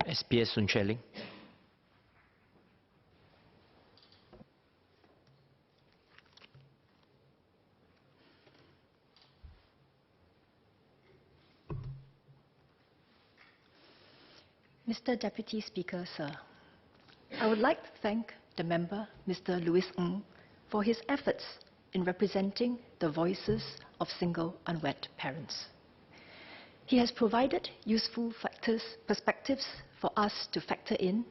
SPS Sun Xueling. Mr. Deputy Speaker, sir, I would like to thank the member, Mr. Louis Ng, for his efforts in representing the voices of single unwed parents. He has provided useful perspectives for us to factor in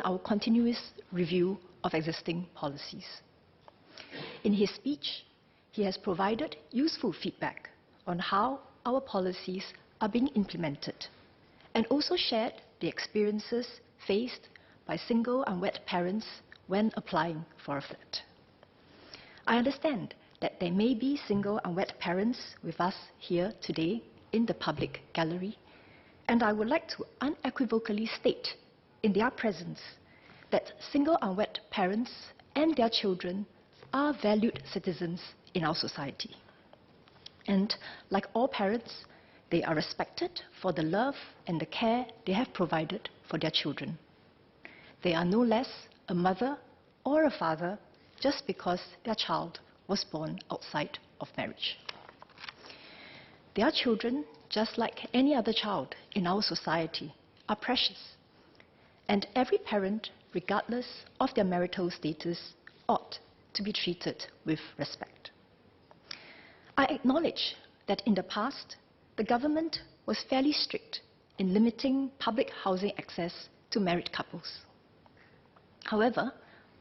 our continuous review of existing policies. In his speech, he has provided useful feedback on how our policies are being implemented and also shared the experiences faced by single unwed parents when applying for a flat. I understand that there may be single unwed parents with us here today in the public gallery, and I would like to unequivocally state in their presence that single unwed parents and their children are valued citizens in our society. And like all parents, they are respected for the love and the care they have provided for their children. They are no less a mother or a father just because their child was born outside of marriage. Their children, just like any other child in our society, are precious, and every parent, regardless of their marital status, ought to be treated with respect. I acknowledge that in the past, the government was fairly strict in limiting public housing access to married couples. However,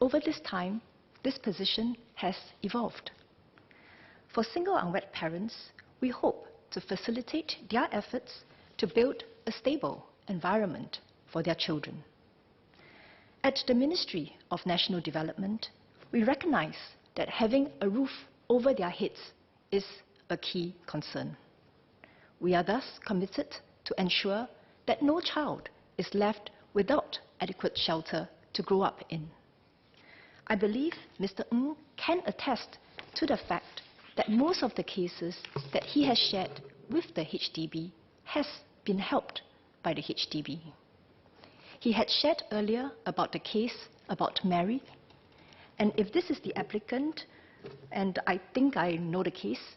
over this time, this position has evolved. For single unwed parents, we hope to facilitate their efforts to build a stable environment for their children. At the Ministry of National Development, we recognize that having a roof over their heads is a key concern. We are thus committed to ensure that no child is left without adequate shelter to grow up in. I believe Mr. Ng can attest to the fact that most of the cases that he has shared with the HDB has been helped by the HDB. He had shared earlier about the case about Mary, and if this is the applicant, and I think I know the case,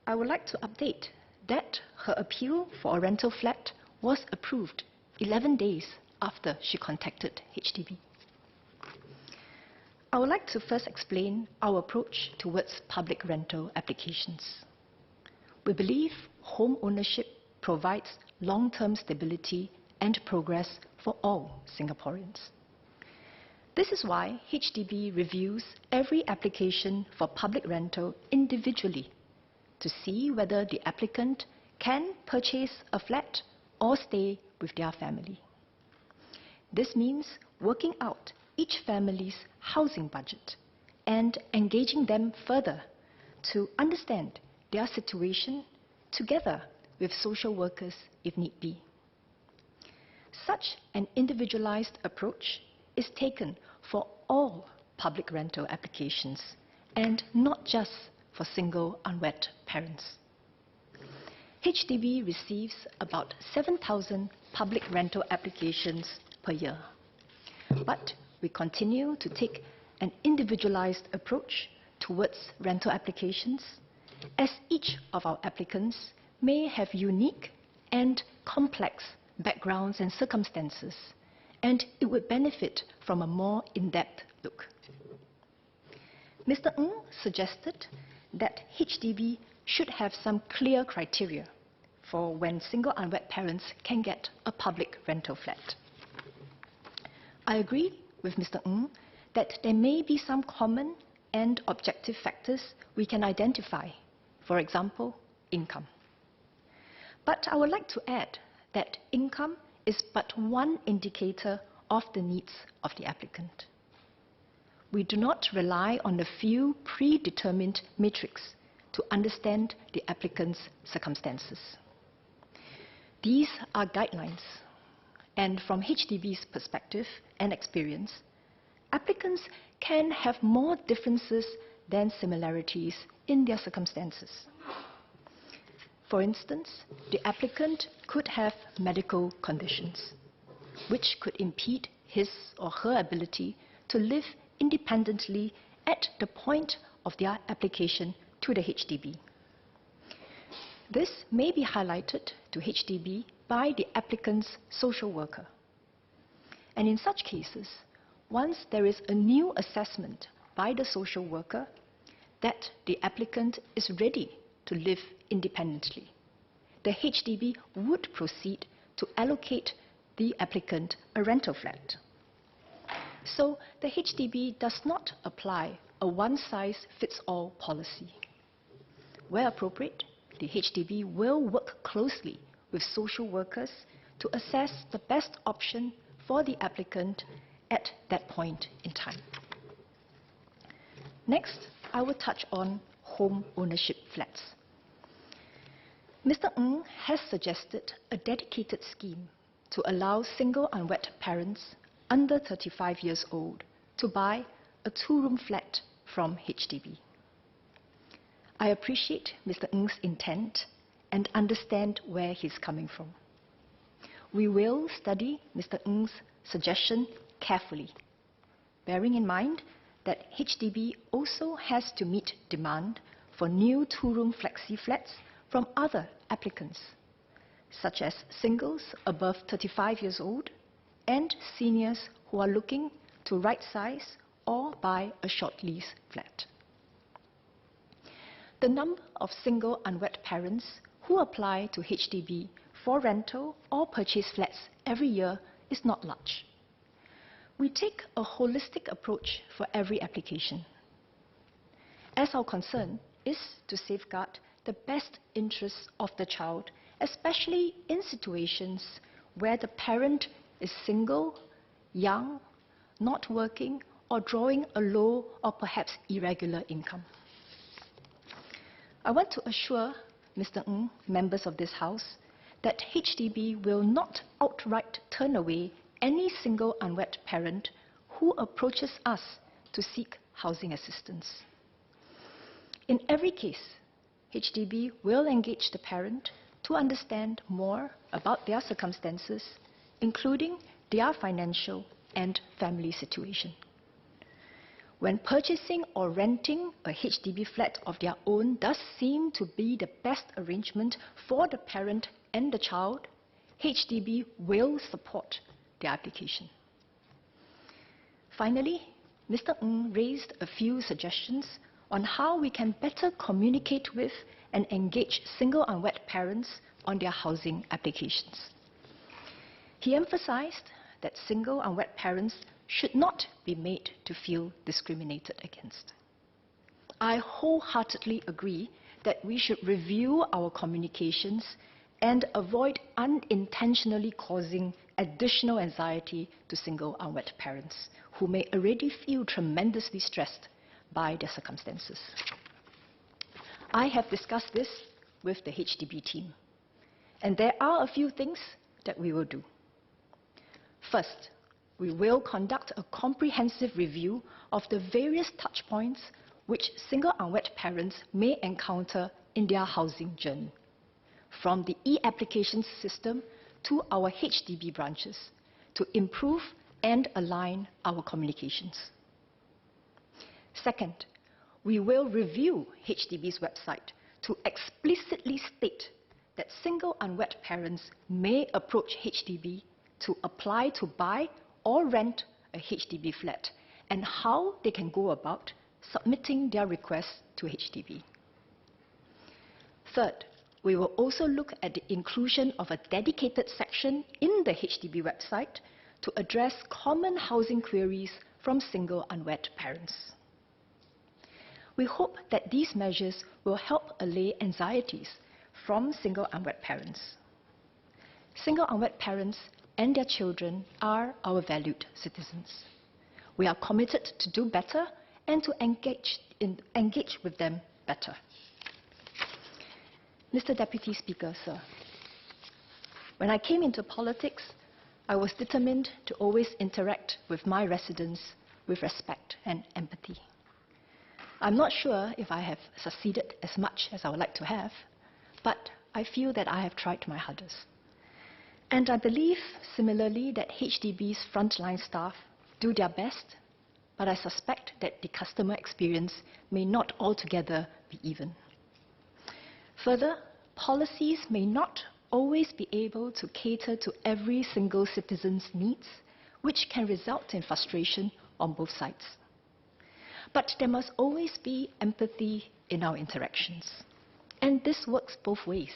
I would like to update that her appeal for a rental flat was approved 11 days after she contacted HDB. I would like to first explain our approach towards public rental applications. We believe home ownership provides long-term stability and progress for all Singaporeans. This is why HDB reviews every application for public rental individually to see whether the applicant can purchase a flat or stay with their family. This means working out each family's housing budget and engaging them further to understand their situation together with social workers if need be. Such an individualized approach is taken for all public rental applications and not just for single unwed parents. HDB receives about 7,000 public rental applications per year, but we continue to take an individualized approach towards rental applications, as each of our applicants may have unique and complex backgrounds and circumstances, and it would benefit from a more in-depth look. Mr. Ng suggested that HDB should have some clear criteria for when single unwed parents can get a public rental flat. I agree with Mr. Ng that there may be some common and objective factors we can identify, for example, income. But I would like to add that income is but one indicator of the needs of the applicant. We do not rely on a few predetermined metrics to understand the applicant's circumstances. These are guidelines, and from HDB's perspective and experience, applicants can have more differences than similarities in their circumstances. For instance, the applicant could have medical conditions, which could impede his or her ability to live independently at the point of their application to the HDB. This may be highlighted to HDB by the applicant's social worker. And in such cases, once there is a new assessment by the social worker that the applicant is ready to live independently, the HDB would proceed to allocate the applicant a rental flat. So the HDB does not apply a one-size-fits-all policy. Where appropriate, the HDB will work closely with social workers to assess the best option for the applicant at that point in time. Next, I will touch on home ownership flats. Mr. Ng has suggested a dedicated scheme to allow single unwed parents under 35 years old to buy a two-room flat from HDB. I appreciate Mr. Ng's intent and understand where he's coming from. We will study Mr. Ng's suggestion carefully, bearing in mind that HDB also has to meet demand for new two-room flexi flats from other applicants, such as singles above 35 years old and seniors who are looking to right-size or buy a short lease flat. The number of single unwed parents who apply to HDB for rental or purchase flats every year is not large. We take a holistic approach for every application, as our concern is to safeguard the best interests of the child, especially in situations where the parent is single, young, not working, or drawing a low or perhaps irregular income. I want to assure Mr. Ng, members of this House, that HDB will not outright turn away any single unwed parent who approaches us to seek housing assistance. In every case, HDB will engage the parent to understand more about their circumstances, including their financial and family situation. When purchasing or renting a HDB flat of their own does seem to be the best arrangement for the parent and the child, HDB will support their application. Finally, Mr. Ng raised a few suggestions on how we can better communicate with and engage single unwed parents on their housing applications. He emphasized that single unwed parents should not be made to feel discriminated against. I wholeheartedly agree that we should review our communications and avoid unintentionally causing additional anxiety to single unwed parents who may already feel tremendously stressed by their circumstances. I have discussed this with the HDB team, and there are a few things that we will do. First, we will conduct a comprehensive review of the various touchpoints which single unwed parents may encounter in their housing journey, from the e-application system to our HDB branches, to improve and align our communications. Second, we will review HDB's website to explicitly state that single unwed parents may approach HDB to apply to buy or rent a HDB flat, and how they can go about submitting their requests to HDB. Third, we will also look at the inclusion of a dedicated section in the HDB website to address common housing queries from single unwed parents. We hope that these measures will help allay anxieties from single unwed parents. Single unwed parents and their children are our valued citizens. We are committed to do better and to engage with them better. Mr. Deputy Speaker, sir, when I came into politics, I was determined to always interact with my residents with respect and empathy. I'm not sure if I have succeeded as much as I would like to have, but I feel that I have tried my hardest. And I believe, similarly, that HDB's frontline staff do their best, but I suspect that the customer experience may not altogether be even. Further, policies may not always be able to cater to every single citizen's needs, which can result in frustration on both sides. But there must always be empathy in our interactions, and this works both ways.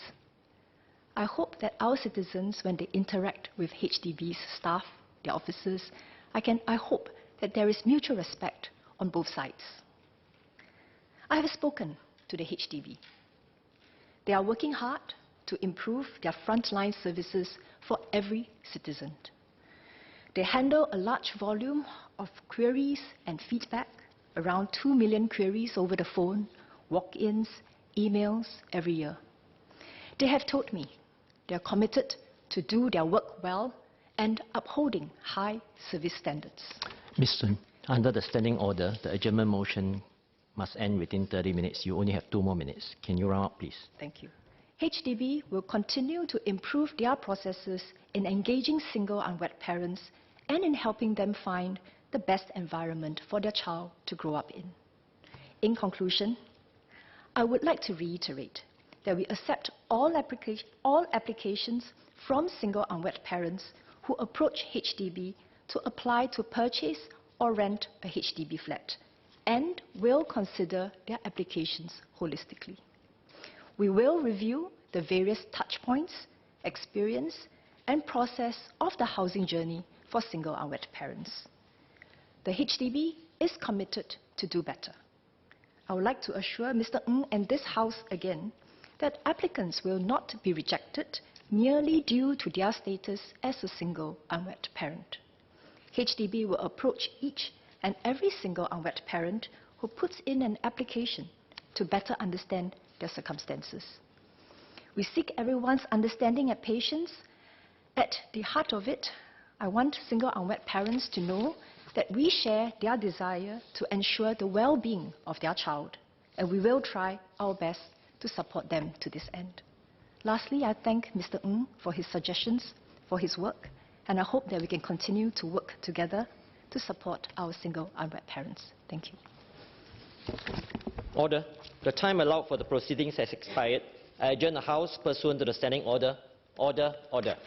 I hope that our citizens, when they interact with HDB's staff, their officers, I hope that there is mutual respect on both sides. I have spoken to the HDB. They are working hard to improve their frontline services for every citizen. They handle a large volume of queries and feedback, around 2 million queries over the phone, walk-ins, emails every year. They have told me they are committed to do their work well and upholding high service standards. Ms. Sun, under the standing order, the adjournment motion must end within 30 minutes. You only have 2 more minutes. Can you round up, please? Thank you. HDB will continue to improve their processes in engaging single unwed parents and in helping them find the best environment for their child to grow up in. In conclusion, I would like to reiterate that we accept all applications from single unwed parents who approach HDB to apply to purchase or rent a HDB flat, and will consider their applications holistically. We will review the various touchpoints, experience, and process of the housing journey for single unwed parents. The HDB is committed to do better. I would like to assure Mr. Ng and this House again that applicants will not be rejected merely due to their status as a single unwed parent. HDB will approach each and every single unwed parent who puts in an application to better understand their circumstances. We seek everyone's understanding and patience. At the heart of it, I want single unwed parents to know that we share their desire to ensure the well-being of their child, and we will try our best to support them to this end. Lastly, I thank Mr. Ng for his suggestions, for his work, and I hope that we can continue to work together to support our single unwed parents. Thank you. Order. The time allowed for the proceedings has expired. I adjourn the House pursuant to the standing order. Order. Order.